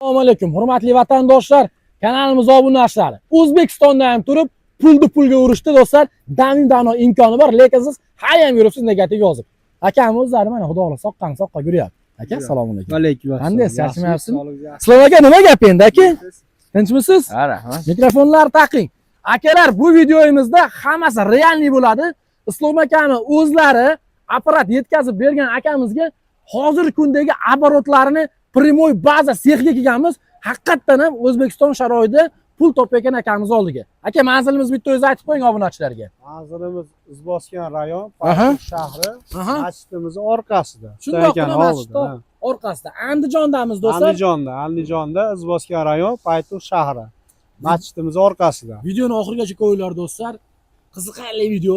Assalomu alaykum, hurmatli vatandoshlar, kanalimiz obunachilari. O'zbekistonda ham turib, pulni pulga urishdi do'stlar. Damin imkoni bor, lekin siz hayam yuribsiz negativ yozib. Akam o'zlari mana xudo xohlasa soqqa yuryapti. Aka, assalomu alaykum. Va alaykum assalom. Qanday charchamayapsizmi? Islom aka, nima gap endi aka? Tinchmisiz? Ha, rahmat. Mikrofonlar taqing. Akalar, bu videomizda hammasi realniy bo'ladi. Islom akani o'zlari apparat yetkazib bergan akamizga hozirgi kundagi оборотlarini primoy baza sexiga kelganmiz. Haqiqatan ham O'zbekiston sharoitida pul topayotgan akamiz oldiga. Aka, manzilimiz bitta o'zi aytib qo'ying obunachilarga. Manzilimiz Izboskan rayon, Farg'ona shahri, masjidimiz orqasida. Shundoq masjid orqasida. Andijondamiz do'stlar. Andijonda Izboskan rayon, Paytuq shahri. Masjidimiz orqasida. Videoni oxirigacha ko'ringlar do'stlar. Qiziqarli video.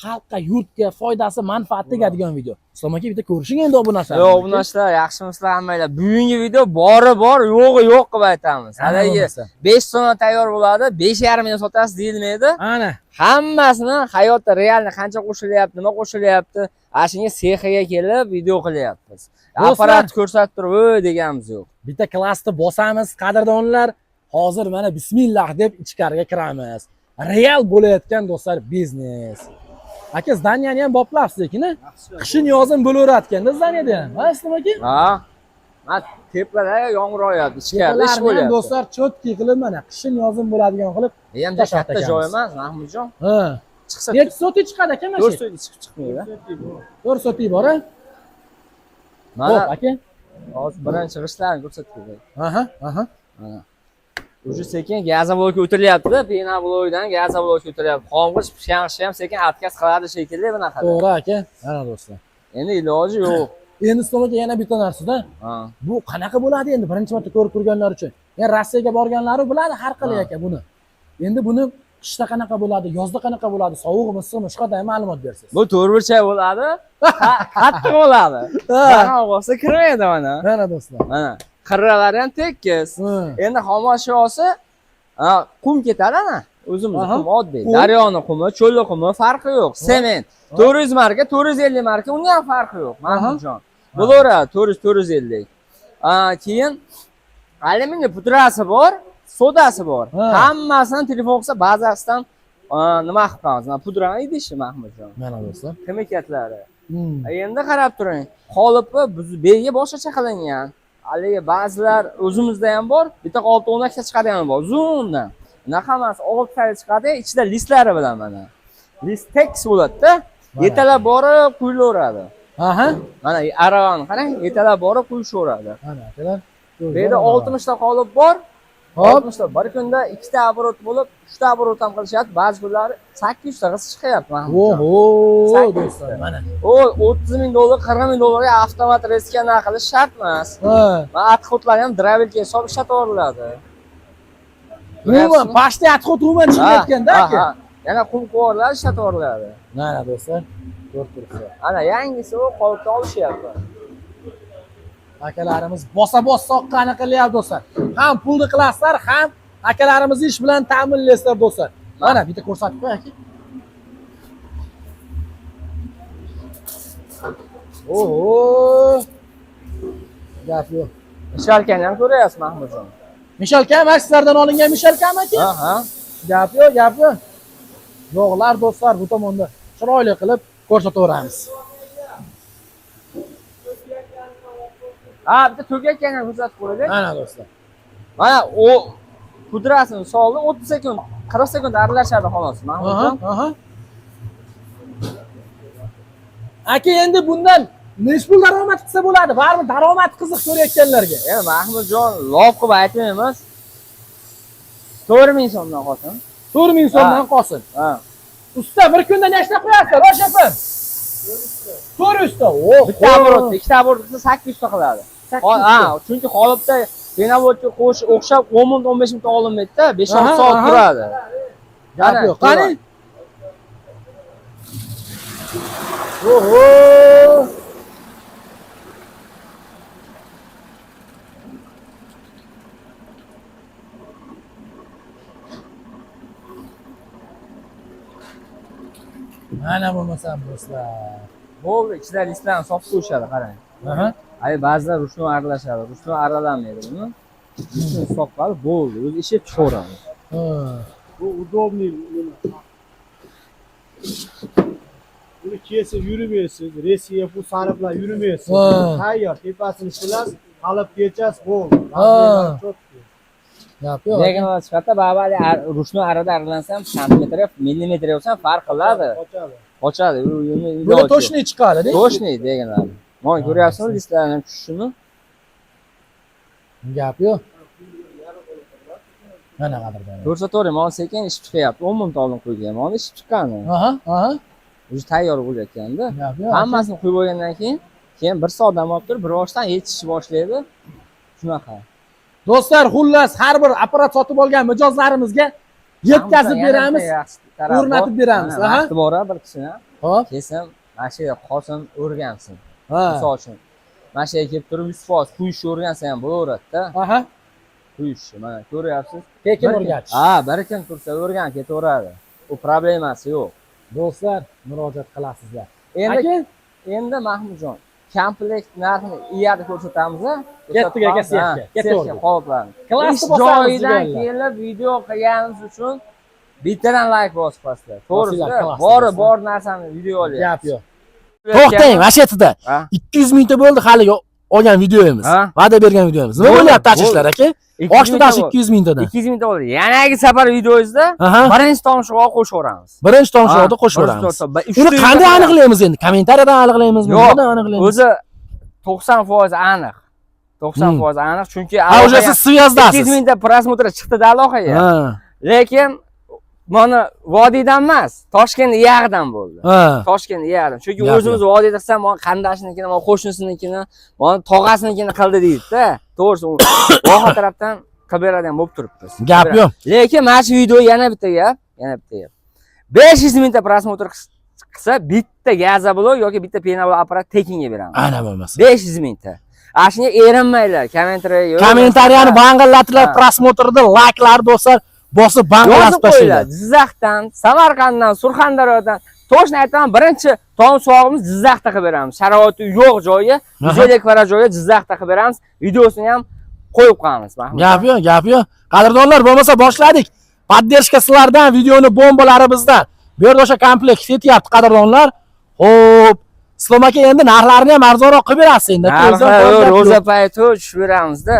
Xalqqa, yurtga foydasi, manfaat tegadigan video. Islom aka, bitta ko'rishing endi obunachilar. Yo'q, obunachilar, yaxshimisizlar hammanglar? Bugungi video bori bor, yo'g'i yo'q qilib aytamiz. Haligi 5 so'mdan tayyor bo'ladi, 5,5 ming sotasiz deyilmaydi. Ana. Hammasini hayotda realni qancha qo'shilyapti, nima qo'shilyapti, ashunga sexiga kelib video qilyapmiz. Apparat ko'rsatib turib, "Voy" deganimiz yo'q. Bitta klassni bosamiz, qadrdonlar. Hozir mana bismillah deb ichkariga kiramiz. Real bo'layotgan do'stlar biznes. Aka, zdaniyani ham boplabsiz ekan-a? Qishin yozin bo'laverayotganda zdaniyada ham. Ha, Islom aka? Ha. Mana tepada yomg'ir yog'yapti, ichkarida ish bo'lyapti. Do'stlar cho'tki qilib mana qishin yozin bo'ladigan qilib. Endi katta joy emas, Mahmudjon. Ha. Chiqsa 2 so'ti chiqadi aka mana shu. 4 so'ti chiqmaydi. 4 so'ti bor a? Mana aka. Hozir birinchi g'ishtlarni ko'rsatib qo'yay. Aha. Mana. Уже sekin gazobloyga o'tirilyapti, penabloydan gazobloyga o'tirilyapti. Qong'ich pishanishi ham sekin atkaz qiladi shekilli bunaqa. To'g'ri aka. Mana do'stlar. Endi iloji yo'q. Endi Islom aka yana bitta narsa-da. Bu qanaqa bo'ladi endi birinchi marta ko'rib turganlar uchun? Yani Rossiyaga borganlari biladi har qilay aka buni. Endi buni qishda qanaqa bo'ladi, yozda qanaqa bo'ladi, sovuqmi, issiqmi, shu qanday ma'lumot bersiz. Bu to'rtburchak bo'ladi, qattiq bo'ladi. Mana bo'lsa kirmaydi mana. Mana do'stlar. Mana qirralari ham tekis. Endi xomashyosi qum ketadi ana. O'zimiz qum oddiy. Daryoni qumi, cho'l qumi farqi yo'q. Sement 400 marka, 450 marka, uni ham farqi yo'q. Mahmudjon. Bo'laveradi 400-450. Keyin alyuminiy pudrasi bor, sodasi bor. Hammasini telefon qilsa bazasidan nima qilib qo'yamiz? Mana pudrani idishi Mahmudjon. Mana do'stlar. Kimikatlari. Endi qarab turing. Qolipi belgi boshqacha qilingan. Haligi ba'zilar o'zimizda ham bor, bitta qolipni 10 ta chiqadigan bor, uzundan. Unaqa emas, 6 ta chiqadi, ichida listlari bilan mana. List tekis bo'ladi-da. Yetalab borib quyilaveradi. Aha. Mana aravani qarang, yetalab borib quyishaveradi. Mana akalar. Bu yerda 60 ta qolip bor. 60 ta bir kunda 2 ta оборот bo'lib, 3 ta оборот ham qilishyapti. Ba'zi kunlari 800 ta qilib chiqyapti. Oho, do'stlar, mana. O 30 ming dollar, 40 ming dollarga avtomat reska qilish shart emas. Mana atxotlar ham dravelga hisob ishlataveriladi. Umuman, pashta atxot umuman chiqayotganda aka. Yana qum quvurlar ishlataveriladi. Mana do'stlar, ko'rib turibsiz. Ana yangisi u qolipda olishyapti. Akalarimiz bosa-bos soqqani qilyapti do'stlar. Ham pulni qilasizlar, ham akalarimizni ish bilan ta'minlaysizlar do'stlar. Mana bitta ko'rsatib qo'y aka. Oho! Gap yo'q. Mishalkani ham ko'ryapsiz Mahmudjon. Mishalka ham sizlardan olingan mishalkami aka? Ha. Gap yo'q, gap yo'q. Yo'qlar do'stlar, bu tomonda chiroyli qilib ko'rsataveramiz. Bitta to'gakkan ham ko'rsatib qo'ydik. Mana do'stlar. Mana o pudrasini soldi, 30 sekund, 40 sekund aralashadi xolos. Mahmudjon. Aka, endi bundan nech pul daromad qilsa bo'ladi? Baribir daromad qiziq ko'rayotganlarga. Endi Mahmudjon lof qilib aytmaymiz. 4000 so'mdan qolsin. 4000 so'mdan qolsin. Usta bir kunda nechta qo'yasiz, Roshapim? 400 ta. Bitta оборот, ikkita оборот qilsa 800 ta qiladi. Chunki qolipda penabotga o'xshab 10 minut, 15 minut olinmaydi-da, 5-6 soat turadi. Gap yo'q. Qani? Oho! Mana bo'lmasam do'stlar. Bo'ldi, ichida listlarni solib qo'yishadi, qarang. Ay ba'zilar ruchnoy aralashadi, ruchnoy aralanmaydi buni. Ishni soqqal bo'ldi. O'zi ishib chiqaveramiz. Bu удобный. Buni kesib yurmaysiz, resiya bu sariqlar yurmaysiz. Tayyor, tepasini shilasiz, qalib kechasiz, bo'ldi. Gap yo'q. Lekin chiqadi, babali ruchni arada aralansam, santimetr, millimetr bo'lsa farq qiladi. Qochadi. Bu to'shni chiqadi. To'shni deganlar. Mana ko'ryapsizmi listlarni tushishini? Gap yo'q. Mana qadrdon. Ko'rsatavering, mana sekin ishib chiqyapti. 10 minut oldin qo'ygan. Mana ishib chiqqani. O'zi tayyor bo'layotganda. Hammasini qo'yib bo'lgandan keyin 1 soatdan olib turib, bir boshdan yechishni boshlaydi. Shunaqa. Do'stlar, xullas har bir apparat sotib olgan mijozlarimizga yetkazib beramiz, o'rnatib beramiz. Vaqti bor bir kishini. Xo'p. Kesim, mana shu yerga qosim o'rgansin. Misol uchun, mana shu yerga kelib turib 100% quyishni o'rgansa ham bo'laveradi-da. Quyishni, mana ko'ryapsiz. Tekin o'rgatish. Bir kim tursa o'rganib ketaveradi. U problemasi yo'q. Do'stlar, murojaat qilasizlar. Endi Mahmudjon, komplekt narxini iyada ko'rsatamiz. Ketdik aka sexga. Ketaveradi. Qoliplarni. Klassni joyidan kelib video qilganimiz uchun bittadan like bosib qo'yasizlar. To'g'risi, bor narsani video olyapsiz. Gap yo'q. To'xtang, mana shu yerda 200 mingta bo'ldi hali olgan videomiz. Va'da bergan videomiz. Nima bo'lyapti tashishlar aka? Oshdi tash 200 mingtadan. 200 mingta bo'ldi. Yanagi safar videomizda birinchi tomshig'ini qo'shaveramiz. Birinchi tomshig'ini qo'shaveramiz. Uni qanday aniqlaymiz endi? Kommentariyadan aniqlaymizmi? Nima aniqlaymiz? O'zi 90% aniq. 90% aniq, chunki уже siz svyazdassiz. 200 mingta prosmotr chiqdi-da aloqaga. Lekin mana vodiydan emas, Toshkent iyag'idan bo'ldi. Toshkent iyag'idan. Chunki o'zimiz vodiyda qilsam, mana qandashnikini, mana qo'shnisininkini, mana tog'asinikini qildi deydi-da. To'g'risi, voha tarafdan qilib beradigan bo'lib turibmiz. Gap yo'q. Lekin mana shu video yana bitta gap. 500 mingta prosmotr qilsa, bitta gazoblok yoki bitta penablo apparat tekinga beramiz. Ana bo'lmasa. 500 mingta. Shunga erinmanglar, kommentariyani bang'illatinglar, prosmotrda layklar do'stlar bosib bang'illatib tashlaylar. Jizzaxdan, Samarqanddan, Surxondaryodan, to'shni aytaman, birinchi tomsog'imiz Jizzaxda qilib beramiz. Sharoiti yo'q joyi, 150 kvadrat joyi Jizzaxda qilib beramiz. Videosini ham qo'yib qo'yamiz. Gap yo'q, gap yo'q. Qadrdonlar, bo'lmasa boshladik. Poddershka sizlardan, videoni bombalari bizdan. Bu yerda o'sha komplekt ketyapti qadrdonlar. Xo'p, Islom aka endi narxlarini ham arzonroq qilib berasiz endi. Ro'za payti tushib beramiz-da.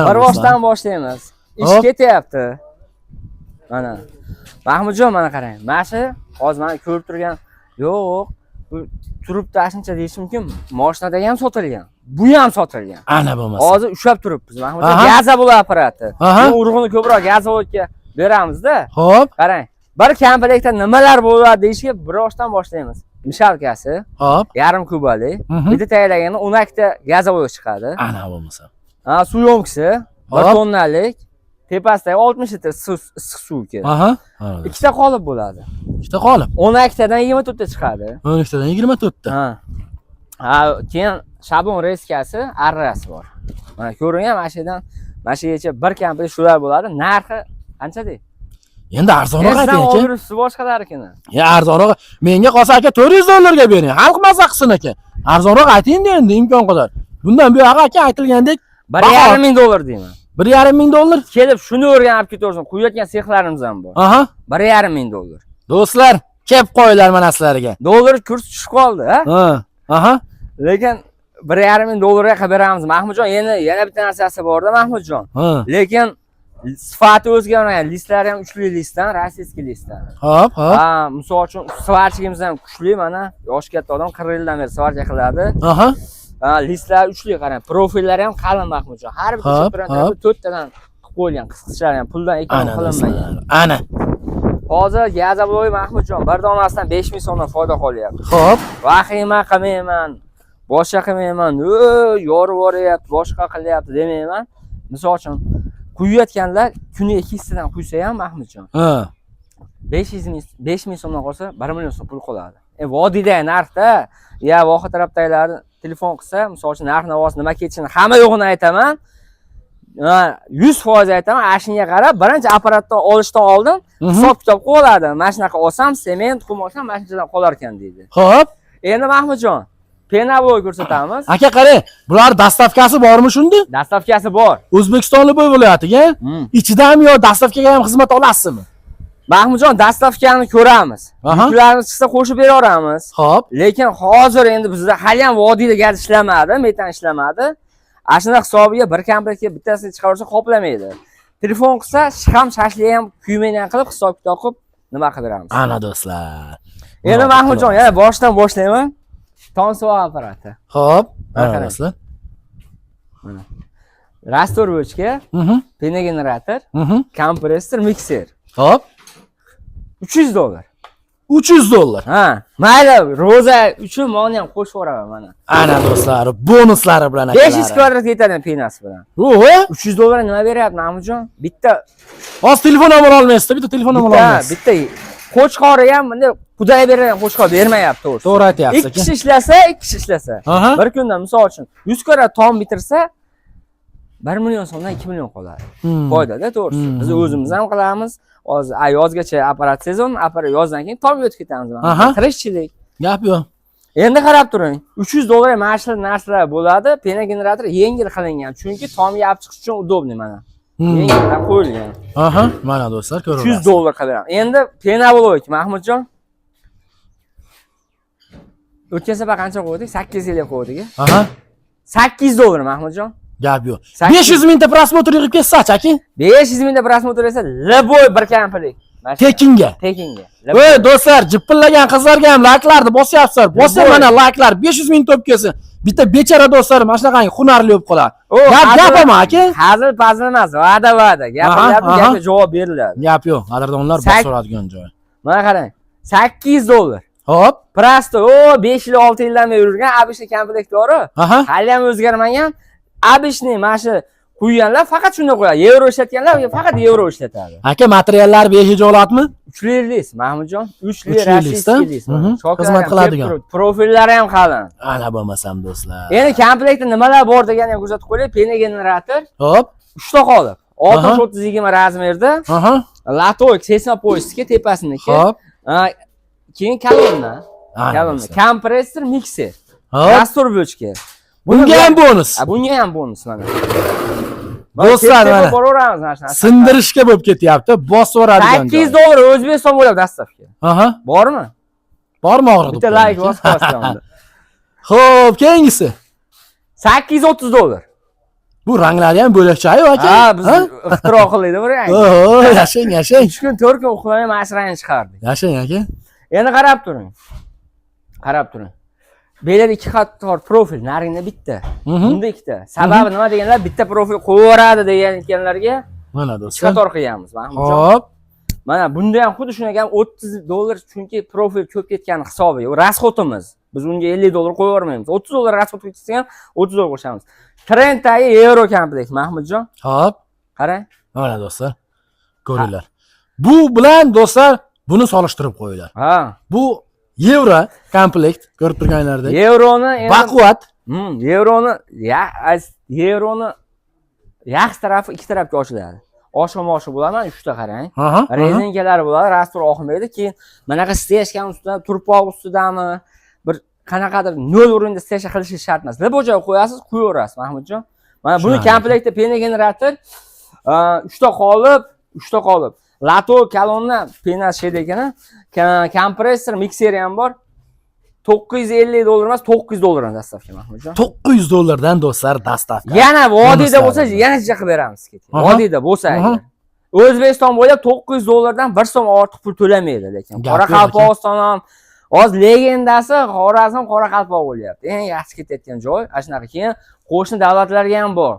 Bir boshdan boshlaymiz. Ish ketyapti. Mana. Mahmudjon, mana qarang. Mana shu hozir mana ko'rib turgan, yo'q, bu turibdi shuncha deyish mumkin. Mashinada ham sotilgan. Bu ham sotilgan. Ana bo'lmasa. Hozir ushlab turibmiz. Mahmudjon, gazoblok apparati. Bu urug'ini ko'proq gazoblokka beramiz-da. Xo'p. Qarang. Bir komplektda nimalar bo'ladi deyishga bir boshdan boshlaymiz. Mishalkasi, hop, yarim kubali, bitta tayyorlaganda 10 ta gazoblok chiqadi. Ana bo'lmasa. Suv yo'mkisi, 1 tonnalik, tepasida 60 litr issiq suv keladi. Ikkita qolip bo'ladi. Ikkita qolip. 12 tadan 24 ta chiqadi. 12 tadan 24 ta. Keyin shablon reskasi, arrasi bor. Mana ko'ring-a, mana shu yerdan mana shu yergacha bir komplekt shular bo'ladi. Narxi qancha deydi? Endi arzonroq ayting aka. O'g'risi boshqalarikini. Arzonroq. Menga qolsa aka 400 dollarga bering. Xalq mazza qilsin aka. Arzonroq ayting endi imkon qadar. Bundan bu yoqqa aka aytilgandek 1,5 ming dollar deyman. 1,5 ming dollar kelib shuni o'rganib ketaversin. Quyayotgan sexlarimiz ham bor. 1,5 ming dollar. Do'stlar, kelib qo'yinglar mana sizlarga. Dollar kursi tushib qoldi, Lekin 1,5 ming dollarga qilib beramiz. Mahmudjon, yana bitta narsasi bor-da, Mahmudjon. Lekin sifati o'zgarmagan, listlari ham uchli listdan, rossiyskiy listdan. Hop. Misol uchun svarchigimiz ham kuchli, mana yosh katta odam 40 yildan beri svarcha qiladi. Listlar uchli, qarang, profillari ham qalin Mahmudjon. Har bitta chipirani 4 tadan qilib qo'yilgan, qisqichlar ham puldan ekon qilinmagan. Ana. Hozir gazoblok Mahmudjon, bir donasidan 5 ming so'mdan foyda qolyapti. Xo'p. Vahima qilmayman, boshqa qilmayman, yorib yuboryapti, boshqa qilyapti demayman. Misol uchun quyayotganlar kuniga 2 tadan quysa ham Mahmudjon. 5 ming so'mdan qolsa 1 million so'm pul qoladi. Vodiyda narxda, voha tarafdagilar telefon qilsa, misol uchun narx-navosi nima ketishini hamma yo'g'ini aytaman. 100% aytaman, ashunga qarab, birinchi apparatdan olishdan oldin hisob-kitob qilib oladi. Mana shunaqa olsam, sement, qum olsam, mana shunchadan qolar ekan deydi. Xo'p. Endi Mahmudjon, penavoy ko'rsatamiz. Aka qarang, bular dastavkasi bormi shunda? Dastavkasi bor. O'zbekistonlik viloyatiga ichidami yo dastavkaga ham xizmat olasizmi? Mahmudjon, dastavkani ko'ramiz. Yuklarimiz chiqsa qo'shib beraveramiz. Xo'p. Lekin hozir endi bizda hali ham vodiyda gaz ishlamadi, metan ishlamadi. Ashuna hisobiga bir komplektga bittasini chiqarsa qoplamaydi. Telefon qilsa, sham shashli ham kuymaydan qilib hisob-kitob qilib nima qilib beramiz. Ana do'stlar. Endi Mahmudjon, yana boshdan boshlayman. Tonsuv apparati. Xo'p, mana do'stlar. Mana. Rastor bochka, pena generator, kompressor, mikser. Xo'p. $300. $300. Ha, mayli, roza uchun meni ham qo'shib yuboraman mana. Ana do'stlar, bonuslari bilan akalar. 500 kvadrat yetadi penasi bilan. Oho, $300 nima beryapti Mahmudjon? Bitta hozir telefon ham ola olmaysiz, bitta telefon ham ola olmaysiz. Bitta qo'chqori ham bunday xudoy bergan qo'chqor bermayapti to'g'ri. To'g'ri aytyapsiz. Ikki kishi ishlasa, bir kunda misol uchun 100 kvadrat tom bitirsa 1 million so'mdan 2 million qoladi. Foydada to'g'risi. Biz o'zimiz ham qilamiz. Hozir yozgacha apparat sezon, apparat yozdan keyin tom yotib ketamiz. Tirishchilik. Gap yo'q. Endi qarab turing. $300 mashina narsalar bo'ladi. Pena generator yengil qilingan, chunki tomga olib chiqish uchun udobniy mana. Yengildan qo'yilgan. Mana do'stlar, ko'rasiz. $300 qilib. Endi pena bo'laylik, Mahmudjon. O'tgan safar qancha qo'ydik? 850 qo'ydik. $800 Mahmudjon. Gap yo'q. 500 mingta prosmotr yig'ib ketsa-chi aka? 500 mingta prosmotr esa laboy bir komplet. Tekinga. Voy do'stlar, jipillagan qizlarga ham layklarni bosyapsizlar. Bosing mana layklar 500 ming top kelsin. Bitta bechara do'stlar mana shunaqangi hunarli bo'lib qoladi. Gapmi aka? Hazil pazil emas, va'da. Gapga javob beriladi. Gap yo'q, qadrdonlar bos so'radigan joy. Mana qarang. $800. Hop. Prosto 5 yil 6 yildan beri yurgan Abishni komplektori. Hali ham o'zgarmagan. Abishni mana shu quyganlar faqat shunda qo'yadi. Yevro ishlatganlar faqat yevro ishlatadi. Aka, materiallar behijolatmi? 3 lis, Mahmudjon. 3 lis rossiyskiy lis. Xizmat qiladigan. Profillari ham qalin. Ana bo'lmasam do'stlar. Endi komplektda nimalar bor deganni ham ko'rsatib qo'yay. Pena generator. Hop. 3 ta qolib. 60-30-20 razmerda. Latoy 80 poyezga tepasiniki. Hop. Keyin kolonna. Kompressor, mikser. Rastor bochka. Bunga ham bonus. Bunga ham bonus mana. Do'stlar mana. Sindirishga bo'lib ketyapti. Bosib yuboradigan. $800 O'zbekiston bo'ladi dastavka. Bormi? Bormi og'riq? Bitta like bosib qo'yasizlar. Xo'p, keyingisi. $830. Bu ranglari ham bo'lakcha-yu aka. Biz ixtiro qildik bir yangi. Yashang. 3 kun 4 kun uxlamay mana shu rangni chiqardik. Yashang aka. Endi qarab turing. Belar 2 qator profil, naringda bitta. Bunda ikkita. Sababi nima deganlar, bitta profil qo'yaveradi degan ekanlarga. Mana 2 do'stlar. qator qilganmiz, Mahmudjon. Hop. Mana bunda ham xuddi shunga ham $30 chunki profil ko'p ketgani hisobi. Rasxotimiz. Biz unga $50 qo'yavermaymiz. $30 rasxot ketsa ham $30 qo'shamiz. Trendagi yevro komplekt, Mahmudjon. Hop. Qarang. Mana do'stlar. Ko'ringlar. Bu bilan do'stlar buni solishtirib qo'yinglar. Bu yevro komplekt ko'rib turganlaringdek. Yevroni baquvvat. Yevroni yaxshi tarafi ikki tarafga ochiladi. Oshma-moshi bo'ladi, 3 ta qarang. Rezinkalari bo'ladi, rastor oqmaydi. Keyin manaqa steshkani ustida, turpoq ustidami, bir qanaqadir 0 o'rinda steshka qilishi shart emas. Libojoy qo'yasiz, qo'yaverasiz, Mahmudjon. Mana buni komplektda pena generator 3 ta qolib. Lato kolonna pena shedi ekan, kompressor, mikseri ham bor. $950 emas, $900 dastavka, Mahmudjon. $900 dan do'stlar dastavka. Yana vodiyda bo'lsa, yana jiqa qilib beramiz. Vodiyda bo'lsa, O'zbekiston bo'ylab $900 dan 1 so'm ortiq pul to'lamaydi, lekin Qoraqalpog'iston ham hozir legendasi Xorazm Qoraqalpoq bo'lyapti. Eng yaxshi ketayotgan joy, ana shunaqa. Keyin qo'shni davlatlarga ham bor,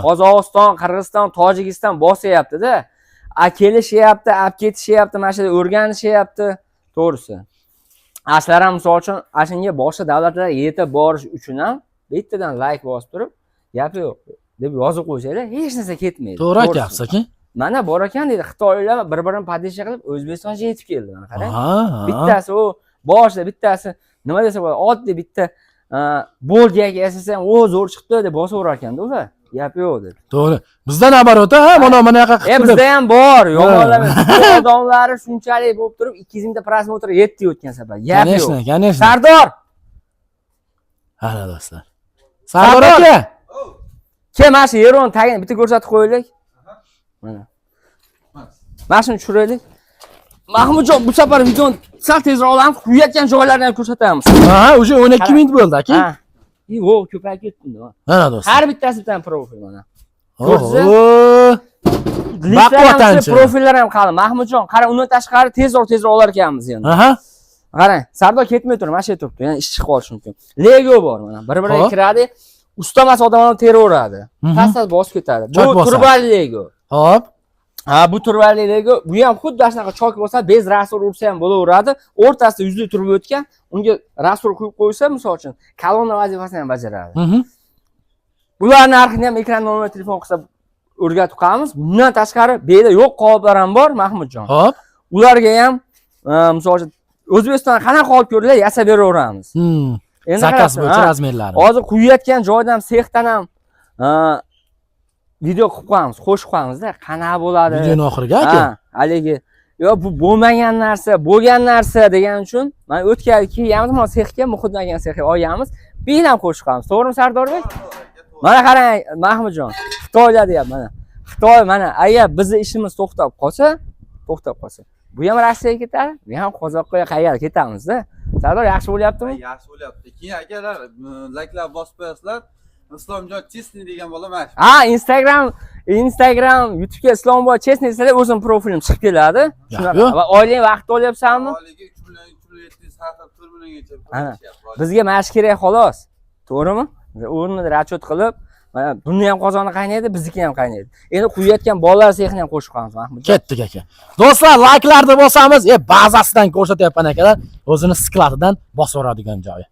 Qozog'iston, Qirg'iziston, Tojikiston bosyapti-da. Kelishyapti, olib ketishyapti, mana shu o'rganishyapti, to'g'risi. Ashlar ham misol uchun, ashunga boshqa davlatlarga yetib borish uchun ham bittadan like bosib turib, gap yo'q deb yozib qo'yishlar, hech narsa ketmaydi. To'g'ri aytyapsiz aka. Mana bor ekan deydi, Xitoylar bir-birini padisha qilib O'zbekistonga yetib keldi, mana qarang. Bittasi boshida bittasi nima desa bo'ladi, oddiy bitta bolgaga yasasa ham zo'r chiqdi deb bosaverar ekanda ular. Gap yo'q dedi. To'g'ri. Bizdan xabarota, mana bunaqa qilib. Bizda ham bor, yomonlamaymiz. Odamlari shunchalik bo'lib turib 200 mingta prosmotr yetdi o'tgan safar. Gap yo'q. Sardor. Ana do'stlar. Sardor aka. Kel mana shu yeroni tagini bitta ko'rsatib qo'yaylik. Mana. Mana shuni tushiraylik. Mahmudjon, bu safar videoni sal tezroq olamiz, quyayotgan joylarni ham ko'rsatamiz. Ha, o'sha 12 minut bo'ldi aka. Ha. Yo, ko'payib ketdi. Ana do'stlar. Har bittasi bitta profil mana. Oho. Linklar profillar ham qalin. Mahmudjon, qara, undan tashqari tezroq olar ekanmiz endi. Aha. Qarang, Sardor ketmay turib, mana shu yerda turibdi. Ya'ni ish chiqib qolishi mumkin. Lego bor mana. Bir-biriga kiradi, ustamas odamlarni teraveradi. Pastdan bosib ketadi. Bu turbali Lego. Hop. Ha, bu turbali Lego, bu ham xuddi shunaqa chok bo'lsa, bez rastor ursa ham bo'laveradi. O'rtasida yuzli turib o'tgan, unga rastor quyib qo'ysa, misol uchun, kolonna vazifasini ham bajaradi. Bularning narxini ham ekran nomer telefon qilsa o'rgatib qo'yamiz. Bundan tashqari beda yo'q qoliplar ham bor, Mahmudjon. Hop. Ularga ham misol uchun O'zbekistonda qanaqa olib ko'rlar, yasab beraveramiz. Endi zakaz bo'yicha razmerlari. Hozir quyayotgan joydan, sexdan ham video qilib qo'yamiz, qo'shib qo'yamiz-da, qanaqa bo'ladi. Videoning oxiriga aka. Haligi, yo bu bo'lmagan narsa, bo'lgan narsa degan uchun men o'tgan kiyamiz, mana sexga, Muhiddin degan sexga olganmiz. Bilan qo'shib qo'yamiz. To'g'rimi, Sardorbek? Mana qarang, Mahmudjon, Xitoyda deyapman mana. Xitoy mana, agar bizning ishimiz to'xtab qolsa, bu ham Rossiyaga ketadi, bu ham Qozoqqa qayerga ketamiz-da. Sardor yaxshi bo'lyaptimi? Yaxshi bo'lyapti. Keyin akalar, layklar bosib qo'yasizlar. Islomjon Chesni degan bola mana shu. Ha, Instagram, YouTube'ga Islomjon Chesni desanglar o'zim profilim chiqib keladi. Shunaqa. Va oylik vaqt olyapsanmi? Oyligi 3 million, 3 million 700 4 milliongacha. Bizga mana shu kerak xolos. To'g'rimi? O'rnida rachot qilib, mana buni ham qozoni qaynaydi, bizniki ham qaynaydi. Endi quyayotgan bolalar sexini ham qo'shib qo'yamiz, Mahmudjon. Ketdik aka. Do'stlar, layklarni bosamiz, bazasidan ko'rsatyapman akalar. O'zini skladidan bosaveradigan joyi.